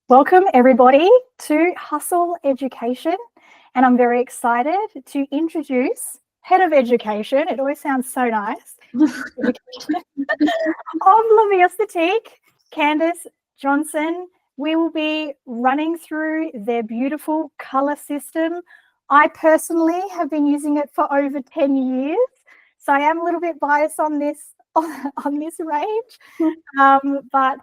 Welcome everybody to HUSL Education, and I'm very excited to introduce Head of Education, it always sounds so nice, of Biosthetique, Candice Johnson. We will be running through their beautiful colour system. I personally have been using it for over 10 years, so I am a little bit biased on this range, but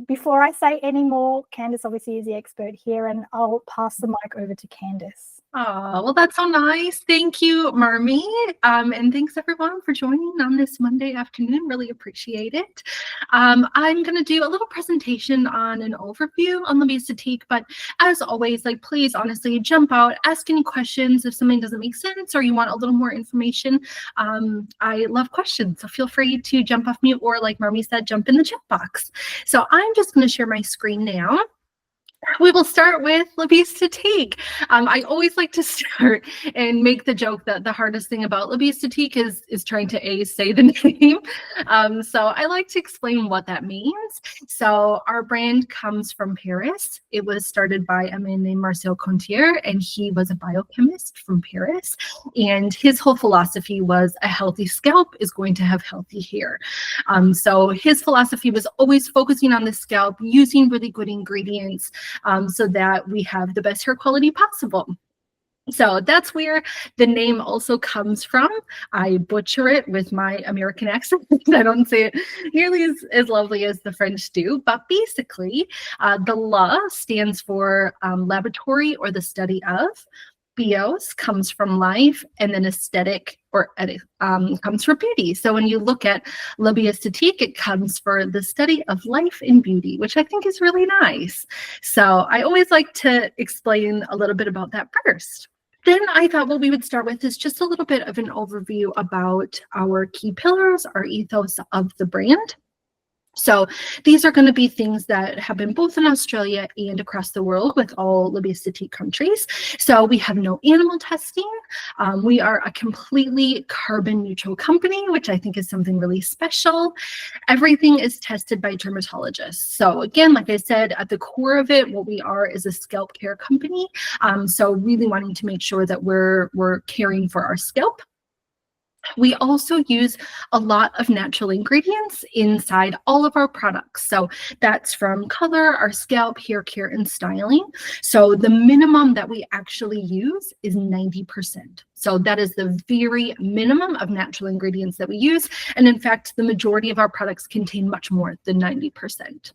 before I say any more, Candice obviously is the expert here, and I'll pass the mic over to Candice. Oh, well, that's so nice. Thank you, Marmy. And thanks everyone for joining on this Monday afternoon. Really appreciate it. I'm going to do a little presentation on an overview on Biosthetique, but as always, please honestly jump out, ask any questions if something doesn't make sense or you want a little more information. I love questions, so feel free to jump off mute or, like Marmy said, jump in the chat box. So I'm just going to share my screen now. We will start with Biosthetique. I always like to start and make the joke that the hardest thing about Biosthetique is trying to say the name. So I like to explain what that means. So our brand comes from Paris. It was started by a man named Marcel Contier, and he was a biochemist from Paris. And his whole philosophy was a healthy scalp is going to have healthy hair. So his philosophy was always focusing on the scalp, using really good ingredients, so that we have the best hair quality possible. So that's where the name also comes from. I butcher it with my American accent. I don't say it nearly as lovely as the French do, but basically the LA stands for laboratory or the study of. Bios comes from life, and then aesthetic or comes from beauty. So when you look at Biosthetique, it comes for the study of life and beauty, which I think is really nice. So I always like to explain a little bit about that first. Then I thought what we would start with is just a little bit of an overview about our key pillars, our ethos of the brand. So these are going to be things that happen both in Australia and across the world with all Biosthetique countries. So we have no animal testing. We are a completely carbon neutral company, which I think is something really special. Everything is tested by dermatologists. So again, like I said, at the core of it, what we are is a scalp care company. So really wanting to make sure that we're caring for our scalp. We also use a lot of natural ingredients inside all of our products. So that's from color, our scalp, hair care, and styling. So the minimum that we actually use is 90%. So that is the very minimum of natural ingredients that we use. And in fact, the majority of our products contain much more than 90%.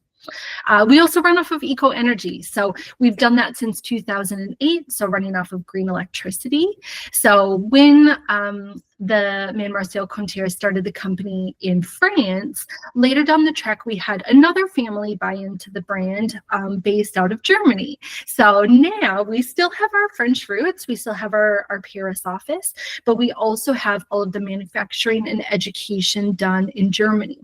We also run off of eco energy. So we've done that since 2008. So running off of green electricity. So when the man Marcel Contier started the company in France, later down the track, we had another family buy into the brand based out of Germany. So now we still have our French roots. We still have our Paris office, but we also have all of the manufacturing and education done in Germany.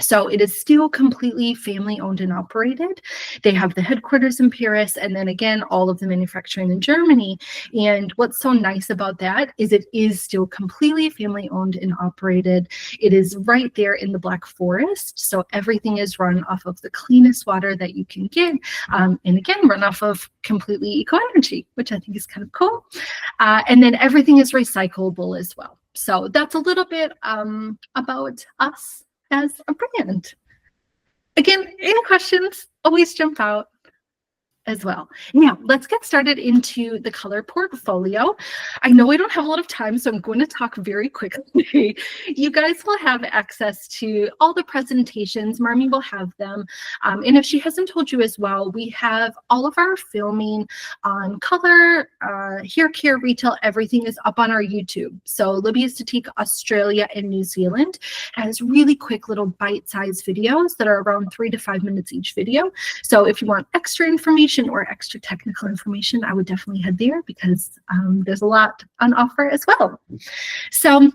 So it is still completely family owned and operated. They have the headquarters in Paris, and then again, all of the manufacturing in Germany. And what's so nice about that is it is still completely family owned and operated. It is right there in the Black Forest. So everything is run off of the cleanest water that you can get. And again, run off of completely eco energy, which I think is kind of cool. And then everything is recyclable as well. So that's a little bit about us as a brand. Again, any questions, always jump out as well. Now, let's get started into the color portfolio. I know I don't have a lot of time, so I'm going to talk very quickly. You guys will have access to all the presentations. Marmy will have them. And if she hasn't told you as well, we have all of our filming on color, hair care, retail, everything is up on our YouTube. So Biosthetique Australia and New Zealand has really quick little bite-sized videos that are around 3 to 5 minutes each video. So if you want extra information or extra technical information, I would definitely head there because there's a lot on offer as well. So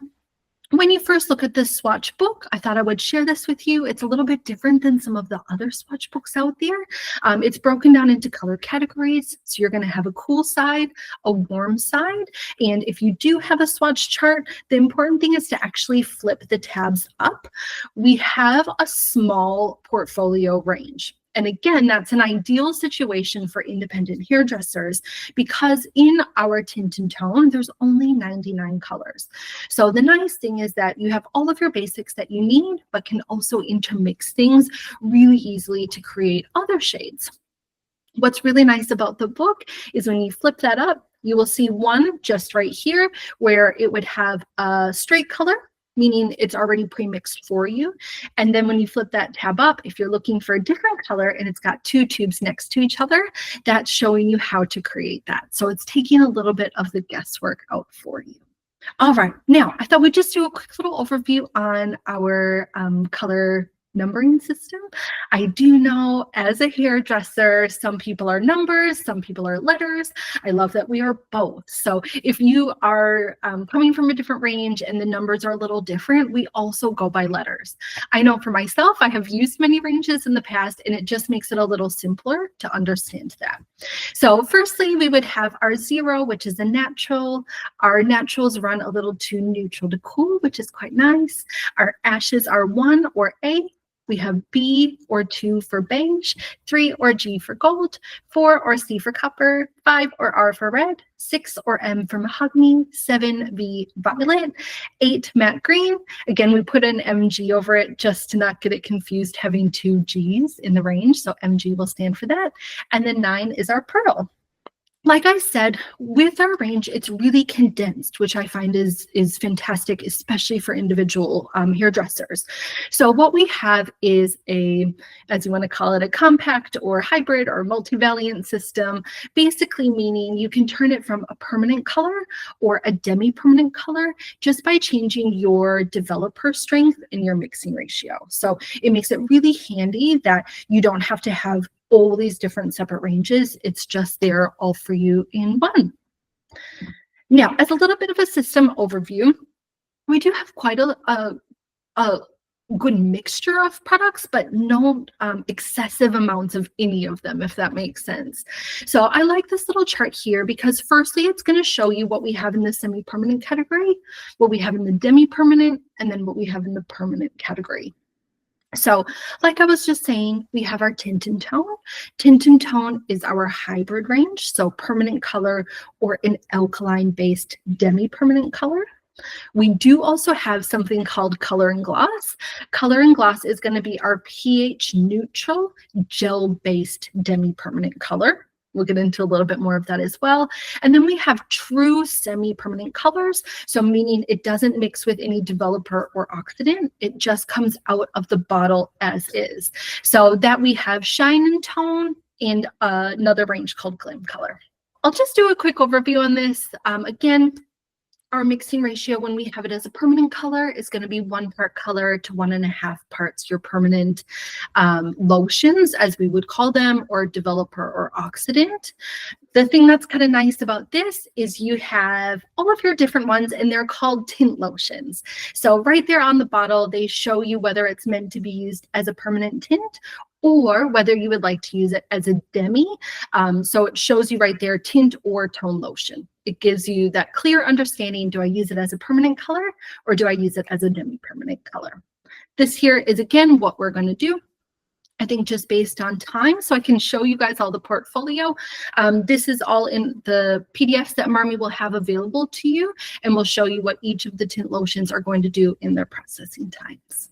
when you first look at this swatch book, I thought I would share this with you. It's a little bit different than some of the other swatch books out there. It's broken down into color categories. So you're going to have a cool side, a warm side. And if you do have a swatch chart, the important thing is to actually flip the tabs up. We have a small portfolio range. And again, that's an ideal situation for independent hairdressers because in our tint and tone, there's only 99 colors. So the nice thing is that you have all of your basics that you need, but can also intermix things really easily to create other shades. What's really nice about the book is when you flip that up, you will see one just right here where it would have a straight color, meaning it's already pre-mixed for you. And then when you flip that tab up, if you're looking for a different color and it's got two tubes next to each other, that's showing you how to create that. So it's taking a little bit of the guesswork out for you. All right, now I thought we'd just do a quick little overview on our color numbering system. I do know as a hairdresser, some people are numbers, some people are letters. I love that we are both. So if you are coming from a different range and the numbers are a little different, we also go by letters. I know for myself, I have used many ranges in the past and it just makes it a little simpler to understand that. So firstly, we would have our 0, which is a natural. Our naturals run a little too neutral to cool, which is quite nice. Our ashes are 1 or A. We have B or 2 for beige, 3 or G for gold, 4 or C for copper, 5 or R for red, 6 or M for mahogany, 7 V violet, 8 matte green. Again, we put an MG over it just to not get it confused having 2 G's in the range. So MG will stand for that. And then 9 is our pearl. Like I said, with our range, it's really condensed, which I find is fantastic, especially for individual hairdressers. So what we have is a, as you want to call it, a compact or hybrid or multivariant system, basically meaning you can turn it from a permanent color or a demi-permanent color just by changing your developer strength and your mixing ratio. So it makes it really handy that you don't have to have all these different separate ranges. It's just there all for you in one. Now, as a little bit of a system overview, we do have quite a good mixture of products, but no excessive amounts of any of them, if that makes sense. So I like this little chart here because firstly, it's going to show you what we have in the semi-permanent category, what we have in the demi-permanent, and then what we have in the permanent category. So like I was just saying, we have our tint and tone. Tint and tone is our hybrid range, so permanent color or an alkaline-based demi-permanent color. We do also have something called color and gloss. Color and gloss is going to be our pH neutral gel-based demi-permanent color. We'll get into a little bit more of that as well. And then we have true semi-permanent colors. So meaning it doesn't mix with any developer or oxidant. It just comes out of the bottle as is. So that we have shine and tone and another range called glam color. I'll just do a quick overview on this. Again, our mixing ratio when we have it as a permanent color is going to be 1 part color to 1.5 parts your permanent lotions, as we would call them, or developer or oxidant. The thing that's kind of nice about this is you have all of your different ones and they're called tint lotions. So right there on the bottle, they show you whether it's meant to be used as a permanent tint or whether you would like to use it as a demi. So it shows you right there, tint or tone lotion. It gives you that clear understanding, do I use it as a permanent color or do I use it as a demi-permanent color? This here is, again, what we're going to do. I think just based on time, so I can show you guys all the portfolio. This is all in the PDFs that Marmy will have available to you, and we'll show you what each of the tint lotions are going to do in their processing times.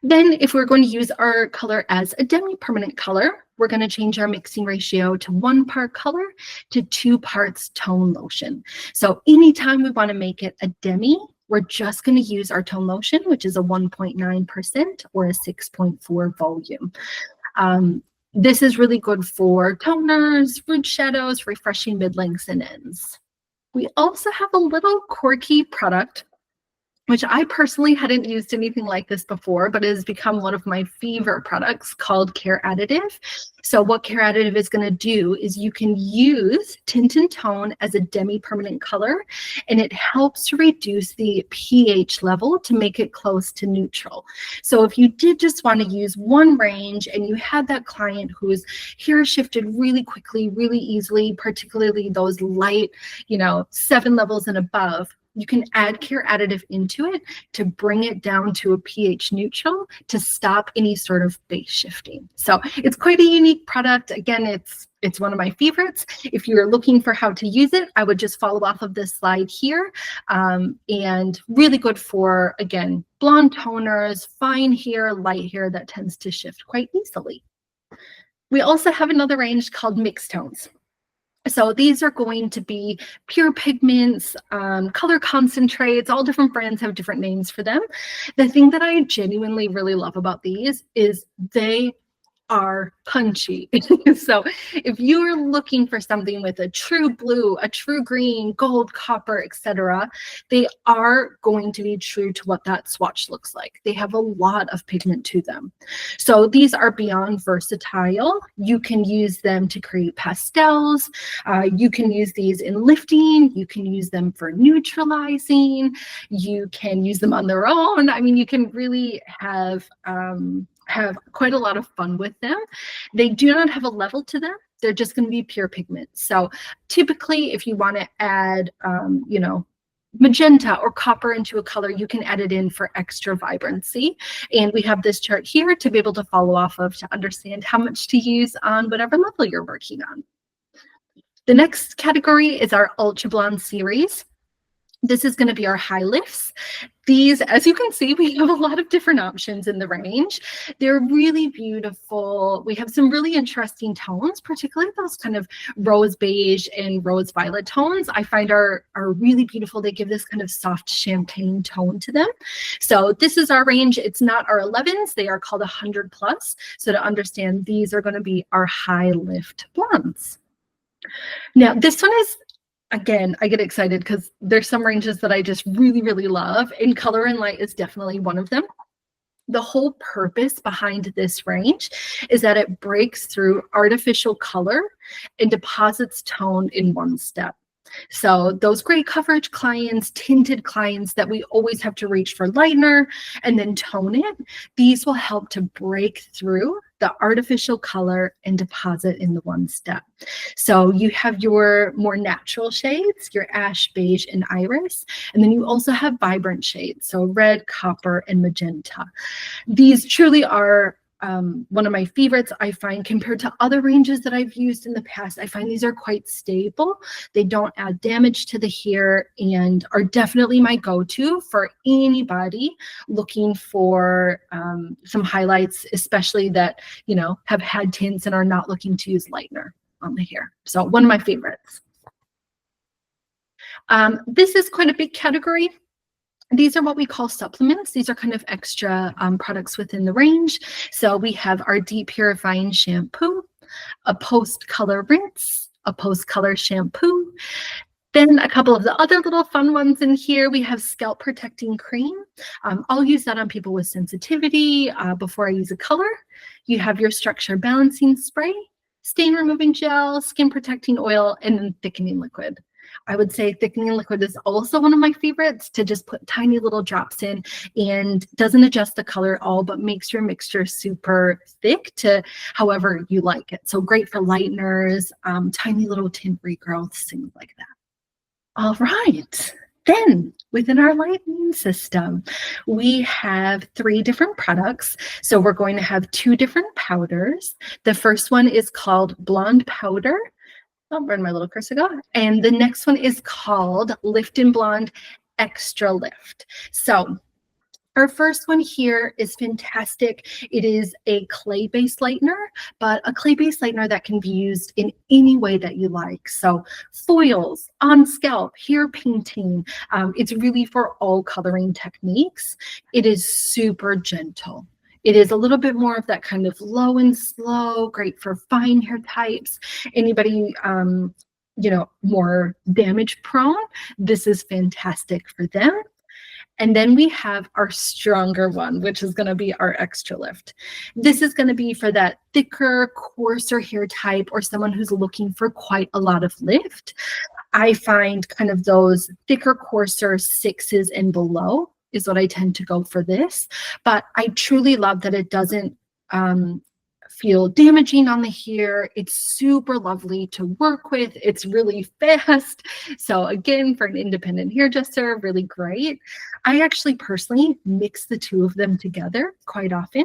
Then if we're going to use our color as a demi-permanent color, we're going to change our mixing ratio to 1 part color to 2 parts tone lotion. So anytime we want to make it a demi, we're just going to use our tone lotion, which is a 1.9% or a 6.4 volume. This is really good for toners, root shadows, refreshing mid-lengths and ends. We also have a little quirky product, which I personally hadn't used anything like this before, but it has become one of my favorite products, called Care Additive. So what Care Additive is going to do is you can use tint and tone as a demi-permanent color, and it helps to reduce the pH level to make it close to neutral. So if you did just want to use one range and you had that client whose hair shifted really quickly, really easily, particularly those light, 7 levels and above, you can add care additive into it to bring it down to a pH neutral to stop any sort of base shifting. So it's quite a unique product. Again, it's one of my favorites. If you're looking for how to use it, I would just follow off of this slide here. And really good for, again, blonde toners, fine hair, light hair that tends to shift quite easily. We also have another range called mixed tones. So these are going to be pure pigments, color concentrates. All different brands have different names for them. The thing that I genuinely really love about these is they are punchy. So if you are looking for something with a true blue, a true green, gold, copper, etc., they are going to be true to what that swatch looks like. They have a lot of pigment to them. So these are beyond versatile. You can use them to create pastels. You can use these in lifting. You can use them for neutralizing. You can use them on their own. I mean, you can really have quite a lot of fun with them. They do not have a level to them. They're just going to be pure pigment. So typically, if you want to add, you know, magenta or copper into a color, you can add it in for extra vibrancy. And we have this chart here to be able to follow off of to understand how much to use on whatever level you're working on. The next category is our Ultra Blonde series. This is going to be our high lifts. These, as you can see, we have a lot of different options in the range. They're really beautiful. We have some really interesting tones, particularly those kind of rose beige and rose violet tones I find are really beautiful. They give this kind of soft champagne tone to them. So this is our range. It's not our 11s. They are called 100 plus. So to understand, these are going to be our high lift blondes. Now, this one is, again, I get excited because there's some ranges that I just really, really love, and Color and Light is definitely one of them. The whole purpose behind this range is that it breaks through artificial color and deposits tone in one step. So those gray coverage clients, tinted clients that we always have to reach for lightener and then tone it, these will help to break through the artificial color and deposit in the one step. So you have your more natural shades, your ash, beige, and iris, and then you also have vibrant shades, so red, copper, and magenta. These truly are one of my favorites. I find compared to other ranges that I've used in the past, I find these are quite stable. They don't add damage to the hair and are definitely my go-to for anybody looking for some highlights, especially that, you know, have had tints and are not looking to use lightener on the hair. So one of my favorites. This is quite a big category. These are what we call supplements. These are kind of extra products within the range. So we have our deep purifying shampoo, a post-color rinse, a post-color shampoo. Then a couple of the other little fun ones in here. We have scalp protecting cream. I'll use that on people with sensitivity before I use a color. You have your structure balancing spray, stain removing gel, skin protecting oil, and then thickening liquid. I would say thickening liquid is also one of my favorites to just put tiny little drops in, and doesn't adjust the color at all, but makes your mixture super thick to however you like it. So great for lighteners, tiny little tint regrowths, things like that. All right. Then within our lightening system, we have 3 different products. So we're going to have 2 different powders. The first one is called Blonde Powder. Oh, where did my little cursor go? And the next one is called Lift and Blonde Extra Lift. So our first one here is fantastic. It is a clay-based lightener, but a clay-based lightener that can be used in any way that you like. So foils, on scalp, hair painting. It's really for all coloring techniques. It is super gentle. It is a little bit more of that kind of low and slow, great for fine hair types. Anybody, you know, more damage prone, this is fantastic for them. And then we have our stronger one, which is going to be our Extra Lift. This is going to be for that thicker, coarser hair type or someone who's looking for quite a lot of lift. I find kind of those thicker, coarser 6s and below is what I tend to go for this. But I truly love that it doesn't feel damaging on the hair. It's super lovely to work with. It's really fast. So again, for an independent hairdresser, really great. I actually personally mix the two of them together quite often.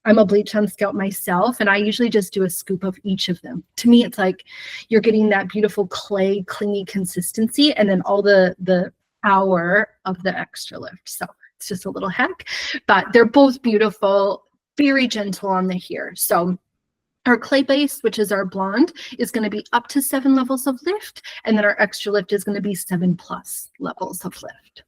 I'm a bleach on scalp myself, and I usually just do a scoop of each of them. To me, it's like you're getting that beautiful clay, clingy consistency, and then all the power of the extra lift. So it's just a little hack, but they're both beautiful, very gentle on the hair. So our clay base, which is our blonde, is going to be up to 7 levels of lift, and then our extra lift is going to be 7+ levels of lift.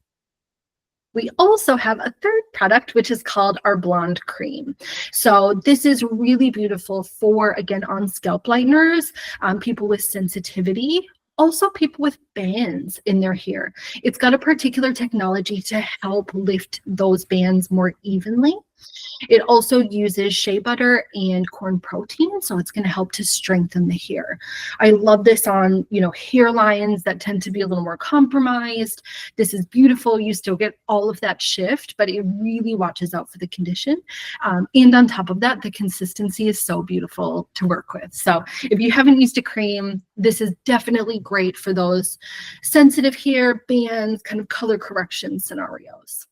We also have a third product, which is called our blonde cream. So this is really beautiful for, again, on scalp lighteners, people with sensitivity, also people with bands in their hair. It's got a particular technology to help lift those bands more evenly. It also uses shea butter and corn protein, so it's going to help to strengthen the hair. I love this on, hairlines that tend to be a little more compromised. This is beautiful. You still get all of that shift, but it really watches out for the condition. And on top of that, the consistency is so beautiful to work with. So if you haven't used a cream, this is definitely great for those sensitive hair, bands, kind of color correction scenarios.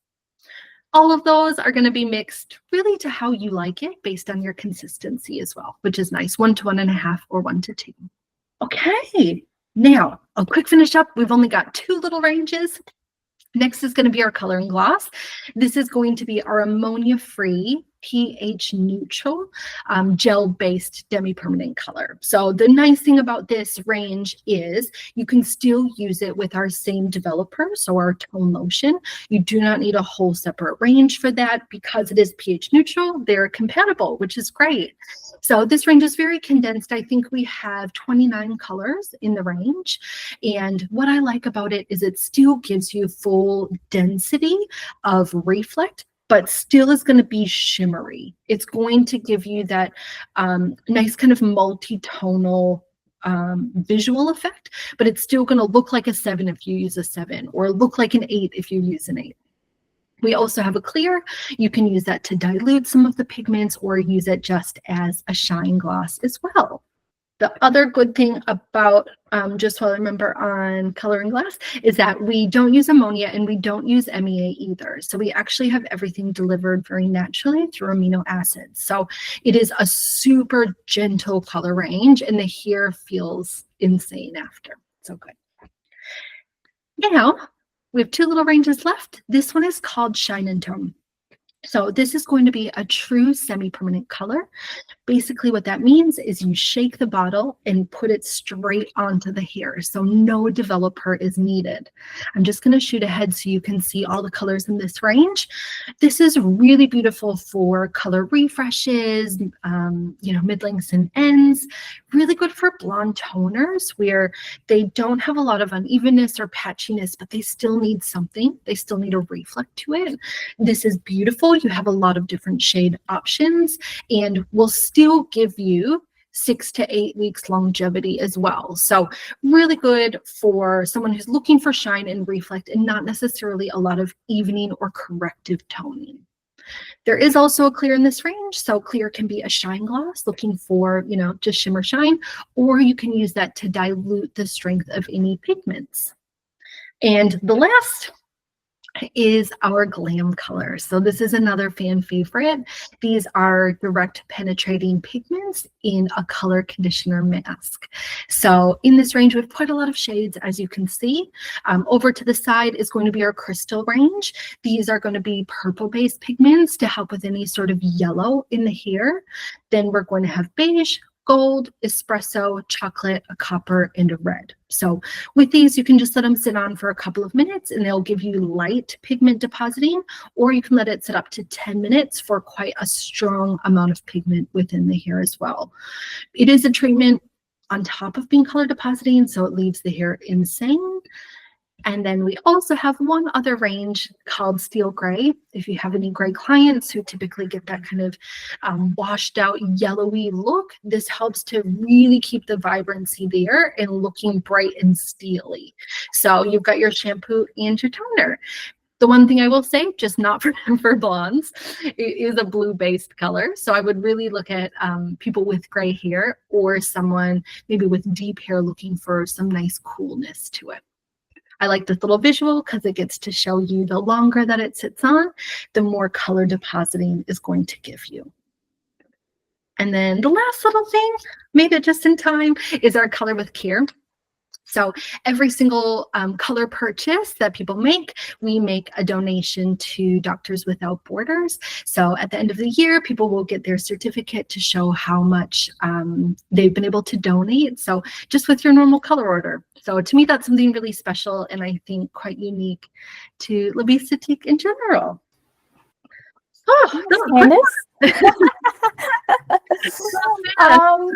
All of those are going to be mixed really to how you like it based on your consistency as well, which is nice, 1 to 1.5 or 1 to 2. Okay, now a quick finish up. We've only got 2 little ranges. Next is going to be our coloring gloss. This is going to be our ammonia-free, pH neutral, gel-based demi-permanent color. So the nice thing about this range is you can still use it with our same developer, so our tone lotion. You do not need a whole separate range for that because it is pH neutral. They're compatible, which is great. So this range is very condensed. I think we have 29 colors in the range. And what I like about it is it still gives you full density of reflect, but still is going to be shimmery. It's going to give you that nice kind of multi-tonal visual effect, but it's still going to look like a 7 if you use a 7, or look like an 8 if you use an 8. We also have a clear. You can use that to dilute some of the pigments or use it just as a shine gloss as well. The other good thing about, just while I remember on coloring glass, is that we don't use ammonia and we don't use MEA either. So we actually have everything delivered very naturally through amino acids. So it is a super gentle color range and the hair feels insane after. So good. Now, we have 2 little ranges left. This one is called Shine and Tone. So this is going to be a true semi-permanent color. Basically what that means is you shake the bottle and put it straight onto the hair. So no developer is needed. I'm just going to shoot ahead so you can see all the colors in this range. This is really beautiful for color refreshes, mid-lengths and ends. Really good for blonde toners where they don't have a lot of unevenness or patchiness, but they still need something. They still need a reflect to it. This is beautiful. You have a lot of different shade options and will still give you 6 to 8 weeks longevity as well. So really good for someone who's looking for shine and reflect and not necessarily a lot of evening or corrective toning. There is also a clear in this range. So clear can be a shine gloss looking for, just shimmer shine, or you can use that to dilute the strength of any pigments. And the last is our glam color. So this is another fan favorite. These are direct penetrating pigments in a color conditioner mask. So in this range, we have quite a lot of shades, as you can see. Over to the side is going to be our crystal range. These are going to be purple-based pigments to help with any sort of yellow in the hair. Then we're going to have beige, gold, espresso, chocolate, a copper, and a red. So with these, you can just let them sit on for a couple of minutes and they'll give you light pigment depositing, or you can let it sit up to 10 minutes for quite a strong amount of pigment within the hair as well. It is a treatment on top of being color depositing, so it leaves the hair insane. And then we also have one other range called Steel Gray. If you have any gray clients who typically get that kind of washed out yellowy look, this helps to really keep the vibrancy there and looking bright and steely. So you've got your shampoo and your toner. The one thing I will say, just not for blondes, it is a blue-based color. So I would really look at people with gray hair or someone maybe with deep hair looking for some nice coolness to it. I like this little visual because it gets to show you the longer that it sits on, the more color depositing is going to give you. And then the last little thing, made it just in time, is our color with care. So every single color purchase that people make, we make a donation to Doctors Without Borders. So at the end of the year, people will get their certificate to show how much they've been able to donate. So just with your normal color order. So to me, that's something really special and I think quite unique to Biosthetique in general. Oh, Candice? I'll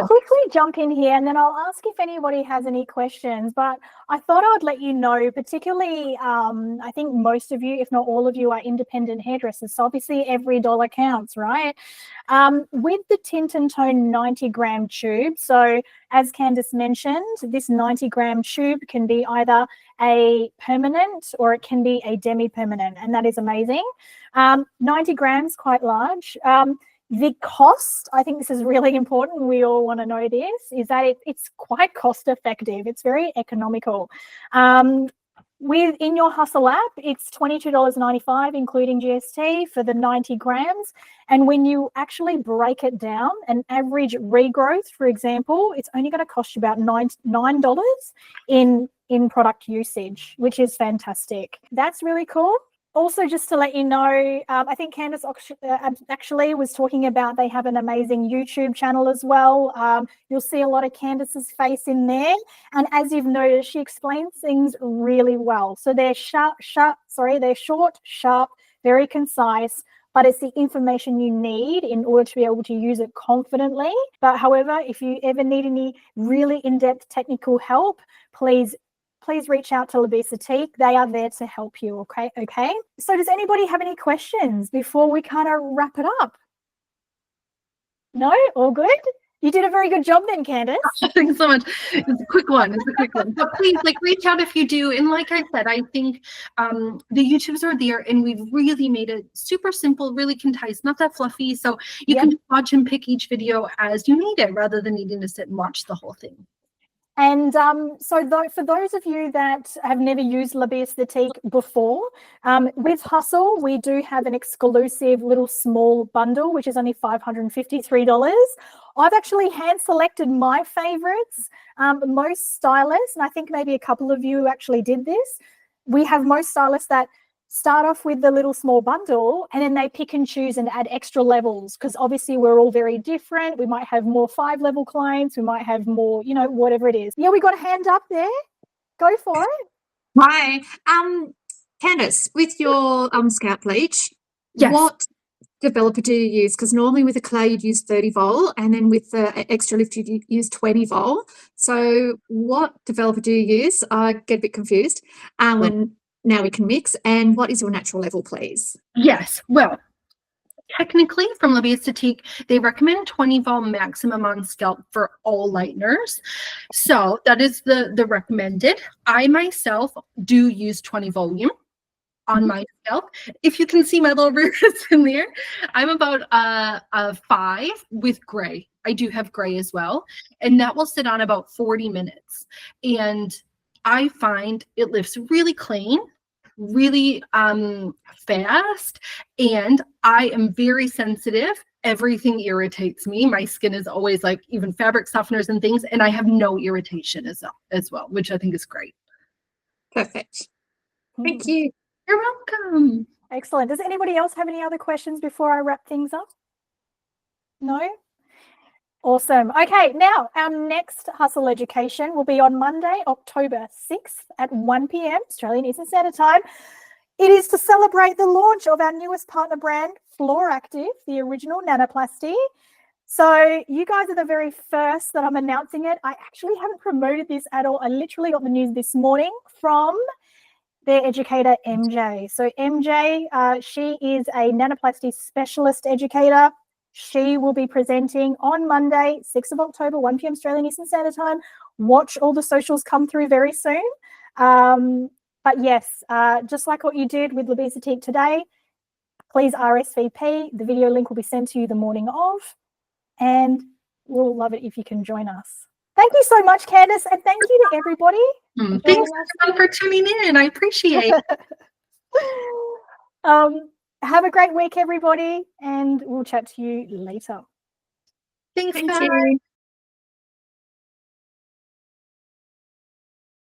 quickly jump in here and then I'll ask if anybody has any questions, but I thought I would let you know, particularly I think most of you, if not all of you, are independent hairdressers, so obviously every dollar counts, right? With the Tint and Tone 90-gram tube, so as Candice mentioned, this 90-gram tube can be either a permanent or it can be a demi-permanent, and that is amazing. 90 grams, quite large. The cost, I think this is really important, we all want to know this, is that it's quite cost effective. It's very economical. In your HUSL app, it's $22.95, including GST for the 90 grams. And when you actually break it down, an average regrowth, for example, it's only going to cost you about $9 in product usage, which is fantastic. That's really cool. Also, just to let you know, I think Candice actually was talking about they have an amazing YouTube channel as well. You'll see a lot of Candice's face in there. And as you've noticed, she explains things really well. So they're they're short, sharp, very concise, but it's the information you need in order to be able to use it confidently. But however, if you ever need any really in-depth technical help, please reach out to Biosthetique. They are there to help you, okay? So does anybody have any questions before we kind of wrap it up? No? All good? You did a very good job then, Candice. Thanks so much. It's a quick one. But please, reach out if you do. And like I said, I think the YouTubes are there, and we've really made it super simple, really concise, not that fluffy. So you can watch and pick each video as you need it, rather than needing to sit and watch the whole thing. And for those of you that have never used Biosthetique before, with HUSL, we do have an exclusive little small bundle, which is only $553. I've actually hand selected my favorites. Most stylists, and I think maybe a couple of you actually did this, we have most stylists that start off with the little small bundle and then they pick and choose and add extra levels, because obviously we're all very different. We might have more 5-level clients, we might have more, whatever it is. Yeah, we got a hand up there. Go for it. Hi. Candice, with your scalp bleach, what developer do you use? Because normally with a clay you'd use 30 volt, and then with the extra lift you'd use 20 volt. So what developer do you use? I get a bit confused. Now we can mix. And what is your natural level, please? Yes. Well, technically from Biosthetique, they recommend 20 vol maximum on scalp for all lighteners. So that is the recommended. I myself do use 20 volume on my scalp. If you can see my little rivers in there, I'm about a 5 with gray. I do have gray as well. And that will sit on about 40 minutes. And I find it lifts really clean, really fast, and I am very sensitive. Everything irritates me. My skin is always even fabric softeners and things, and I have no irritation as well, which I think is great. Perfect. Thank you. You're welcome. Excellent. Does anybody else have any other questions before I wrap things up? No? Awesome. Okay, now our next HUSL education will be on Monday, October 6th at 1 p.m. Australian Eastern Standard Time. It is to celebrate the launch of our newest partner brand, Fluoractive, the original nanoplasty. So you guys are the very first that I'm announcing it. I actually haven't promoted this at all. I literally got the news this morning from their educator, MJ. So MJ, she is a nanoplasty specialist educator. She will be presenting on Monday, 6th of October, 1 p.m. Australian Eastern Standard Time. Watch all the socials come through very soon. But yes, just like what you did with Biosthetique today, please RSVP. The video link will be sent to you the morning of, and we'll love it if you can join us. Thank you so much, Candice, and thank you to everybody. Thanks everyone for tuning in. I appreciate it. Have a great week, everybody, and we'll chat to you later. Thanks, Thank guys. you.